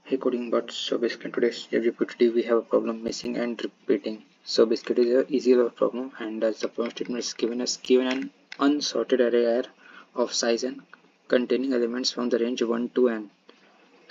Hey coding bots, so basically in today's GFG we have a problem missing and repeating. So basically it is an easy problem, and as the problem statement is given an unsorted array of size n containing elements from the range 1 to n.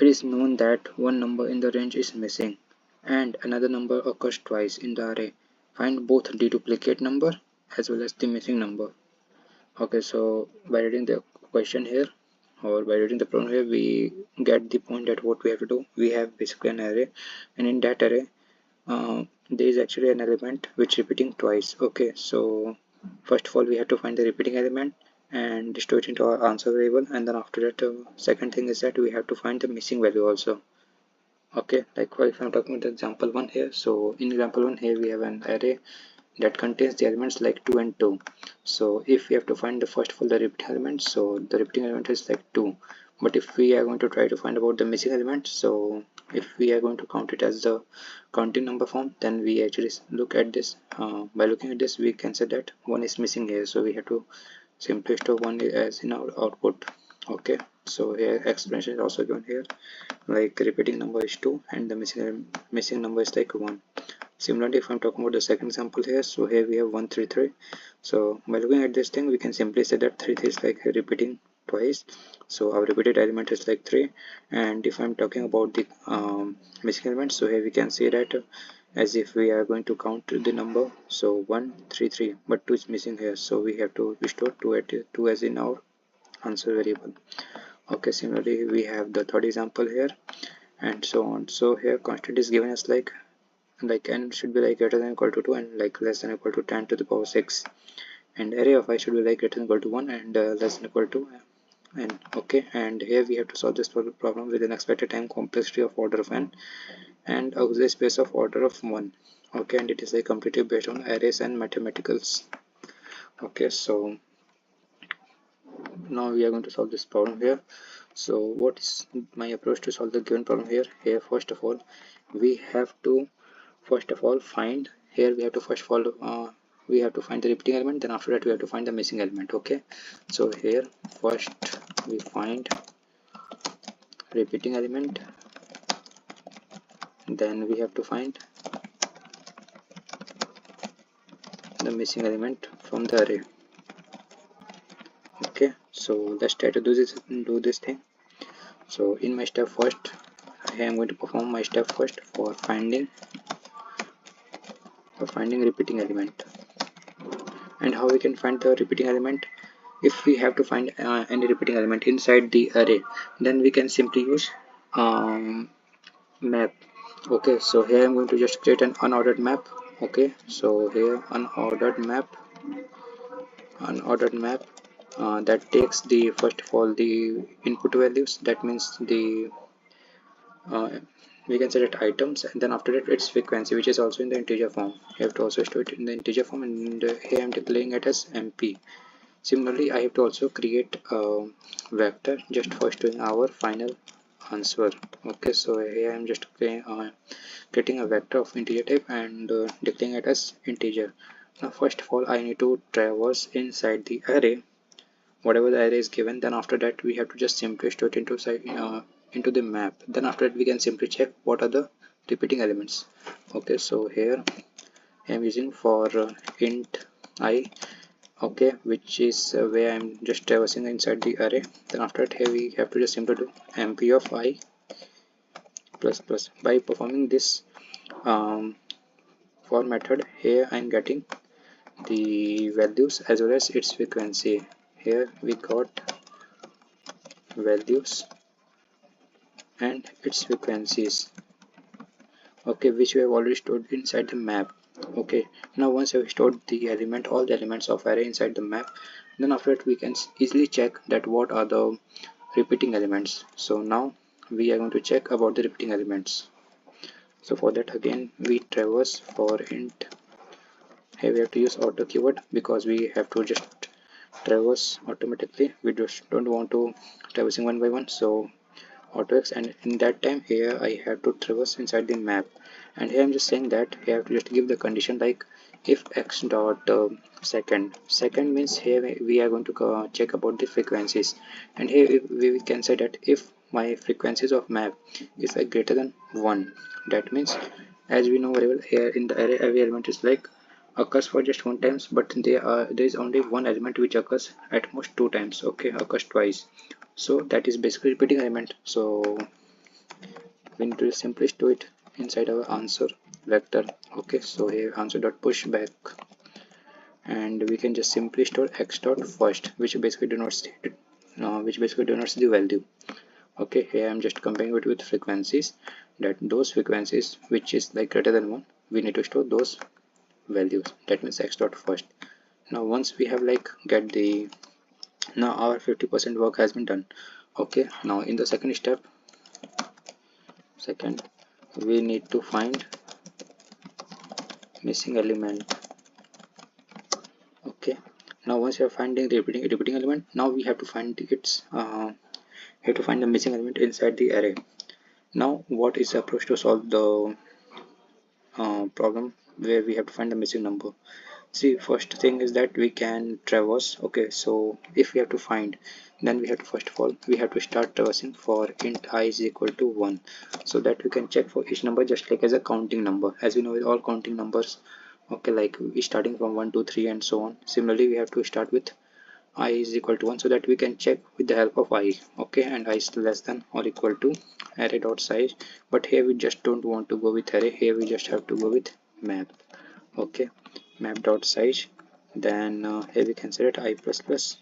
It is known that one number in the range is missing and another number occurs twice in the array. Find both the duplicate number as well as the missing number. Okay, so by reading the question here or by reading the problem here, we get the point that what we have to do. We have basically an array, and in that array there is actually an element which repeating twice. Okay, so first of all we have to find the repeating element and store it into our answer variable, and then after that second thing is that we have to find the missing value also. Okay, like if I'm talking about example 1 here, so in example 1 here we have an array that contains the elements like 2 and 2. So if we have to find the first of all the repeating element, so the repeating element is like 2. But if we are going to try to find about the missing element, so if we are going to count it as the counting number form, then we actually look at this. By looking at this, we can say that 1 is missing here, so we have to simply store 1 as in our output. Okay, so here explanation is also given here, like repeating number is 2 and the missing number is like 1. Similarly, if I'm talking about the second example here, so here we have 133. So by looking at this thing, we can simply say that 3 is like repeating twice. So our repeated element is like 3. And if I'm talking about the missing element, so here we can say that as if we are going to count the number. So 133, but 2 is missing here. So we have to restore 2 as in our answer variable. Okay, similarly, we have the third example here and so on. So here constant is given as like n should be like greater than or equal to 2 and like less than or equal to 10 to the power 6, and array of I should be like greater than or equal to 1 and less than or equal to n. Okay, and here we have to solve this problem with an expected time complexity of order of n and auxiliary space of order of 1. Okay, and it is like completely based on arrays and mathematicals. Okay, so now we are going to solve this problem here. So what is my approach to solve the given problem here? Here first of all we have to find, here we have to first of all we have to find the repeating element, then after that we have to find the missing element. Okay, so here first we find repeating element, then we have to find the missing element from the array. Okay, so let's try to do this thing. So in my step first, I am going to perform my step first for finding repeating element. And how we can find the repeating element? If we have to find any repeating element inside the array, then we can simply use map. Okay, so here I'm going to just create an unordered map. Okay, so here unordered map that takes the first of all the input values, that means the uh, we can say that items, and then after that its frequency, which is also in the integer form. You have to also store it in the integer form, and here I'm declaring it as MP. Similarly, I have to also create a vector just for storing our final answer. Okay, so here I am just creating a vector of integer type and declaring it as integer. Now first of all I need to traverse inside the array whatever the array is given, then after that we have to just simply store it into the map. Then after that we can simply check what are the repeating elements. Okay, so here I am using for int I. Okay, which is where I'm just traversing inside the array. Then after that here we have to just simply do mp of I plus plus. By performing this for method, here I'm getting the values as well as its frequency. Here we got values and its frequencies, okay, which we have already stored inside the map. Okay, now once I've stored the all the elements of array inside the map, then after that we can easily check that what are the repeating elements. So now we are going to check about the repeating elements. So for that again we traverse for int. Here we have to use auto keyword because we have to just traverse automatically. We just don't want to traversing one by one, so auto x, and in that time here I have to traverse inside the map. And here I'm just saying that I have to just give the condition like if x dot second means here we are going to check about the frequencies, and here we can say that if my frequencies of map is like greater than 1. That means, as we know very well, here in the array every element is like occurs for just one times, but there is only one element which occurs at most 2 times. Okay, occurs twice, so that is basically repeating element. So we need to simply store it inside our answer vector. Okay, so here answer dot push back, and we can just simply store x dot first, which basically denotes the value. Okay, here I'm just comparing it with frequencies, that those frequencies which is like greater than 1, we need to store those values. That means x dot first. Now once we have like get the, now our 50% work has been done. Okay, now in the second step, we need to find missing element. Okay, now once you are finding the repeating element, now we have to find the missing element inside the array. Now what is the approach to solve the problem where we have to find the missing number? See, first thing is that we can traverse. Okay, so if we have to find, then we have to, first of all, we have to start traversing for int I is equal to 1, so that we can check for each number just like as a counting number. As we know with all counting numbers, okay, like we starting from 1 2 3 and so on. Similarly, we have to start with I is equal to 1, so that we can check with the help of I. Okay, and I is less than or equal to array dot size. But here we just don't want to go with array, here we just have to go with map. Okay, map dot size, then here we can set it I plus plus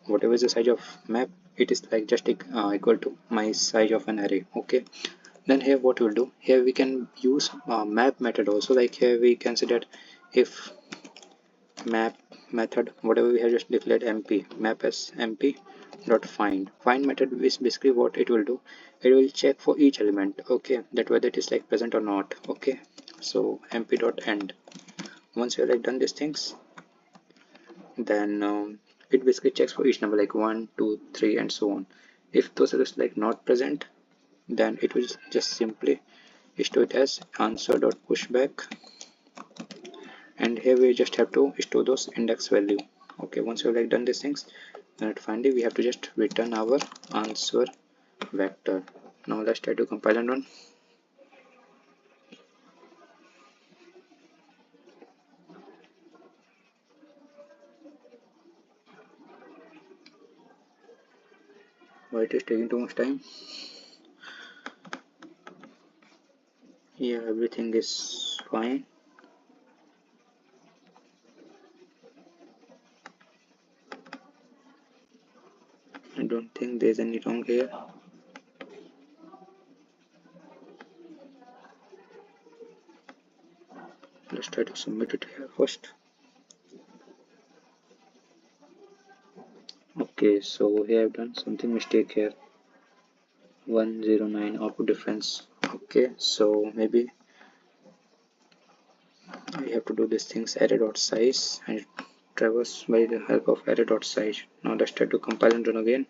whatever is the size of map, it is like just equal to my size of an array. Okay, then here what we'll do, here we can use map method also. Like here we can say that if map method, whatever we have just declared mp map as mp dot find method is basically what it will do, it will check for each element, okay, that whether it is like present or not. Okay, so mp.end, once you have like done these things, then it basically checks for each number like 1 2 3 and so on. If those are like not present, then it will just simply store it as answer.pushback, and here we just have to store those index value. Okay, once you've like done these things, then finally we have to just return our answer vector. Now let's try to compile and run. Why it is taking too much time? Yeah, everything is fine. I don't think there's any wrong here. Let's try to submit it here first. Okay, so here I've done something mistake here. 109 output difference. Okay, so maybe we have to do these things array.size and traverse by the help of array.size. Now let's try to compile and run again.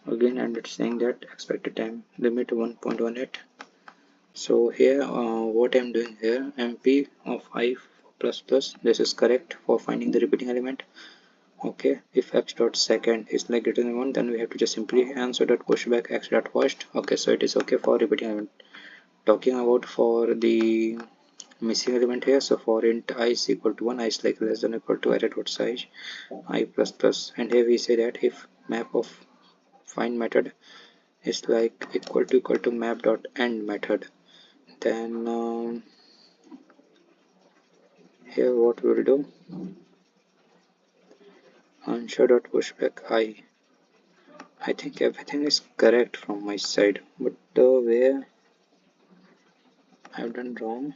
Again, and it's saying that expected time limit 1.18. So here what I'm doing here, mp of I plus plus, this is correct for finding the repeating element. Okay, if x dot second is like greater than 1, then we have to just simply answer dot pushback x dot first. Okay, so it is okay for repeating element. Talking about for the missing element here, so for int I is equal to 1, I is like less than or equal to array dot size I plus plus, and here we say that if map of find method is like equal to map.end method, then here what we will do, answer.pushback I think everything is correct from my side, but where I've done wrong,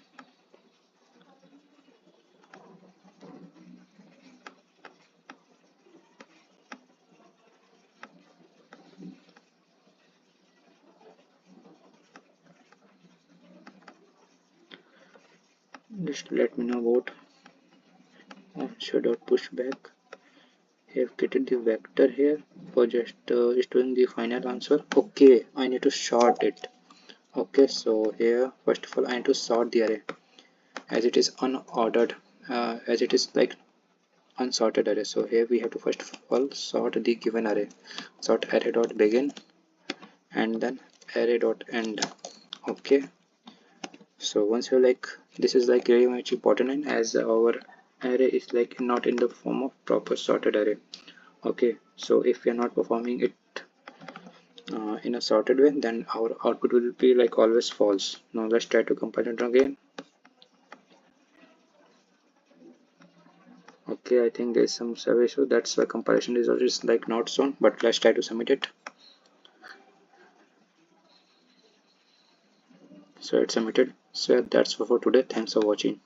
just let me know about answer.pushback. have created the vector here for just storing the final answer. Okay, I need to sort it. Okay, so here first of all I need to sort the array as it is unordered, as it is like unsorted array. So here we have to first of all sort the given array. Sort array dot begin and then array dot end. Okay, so once you're like, this is like very much important, and as our array is like not in the form of proper sorted array. Okay, so if we are not performing it in a sorted way, then our output will be like always false. Now let's try to compile it again. Okay, I think there's some server issue, that's why compilation result is like not shown, but let's try to submit it. So it's submitted. So that's for today. Thanks for watching.